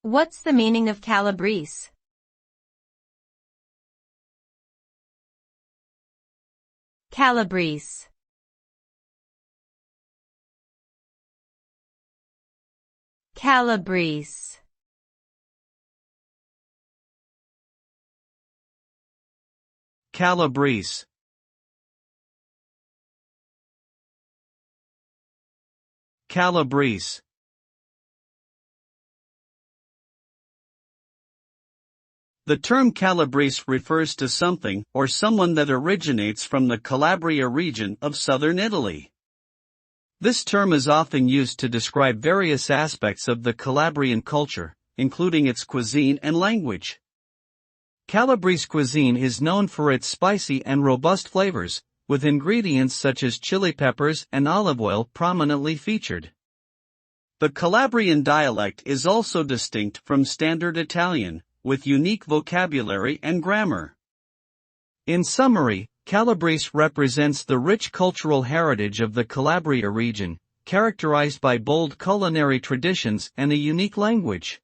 What's the meaning of calabrese? Calabrese. Calabrese. Calabrese. Calabrese. The term calabrese refers to something or someone that originates from the Calabria region of southern Italy. This term is often used to describe various aspects of the Calabrian culture, including its cuisine and language. Calabrese cuisine is known for its spicy and robust flavors, with ingredients such as chili peppers and olive oil prominently featured. The Calabrian dialect is also distinct from Standard Italian, with unique vocabulary and grammar. In summary, Calabrese represents the rich cultural heritage of the Calabria region, characterized by bold culinary traditions and a unique language.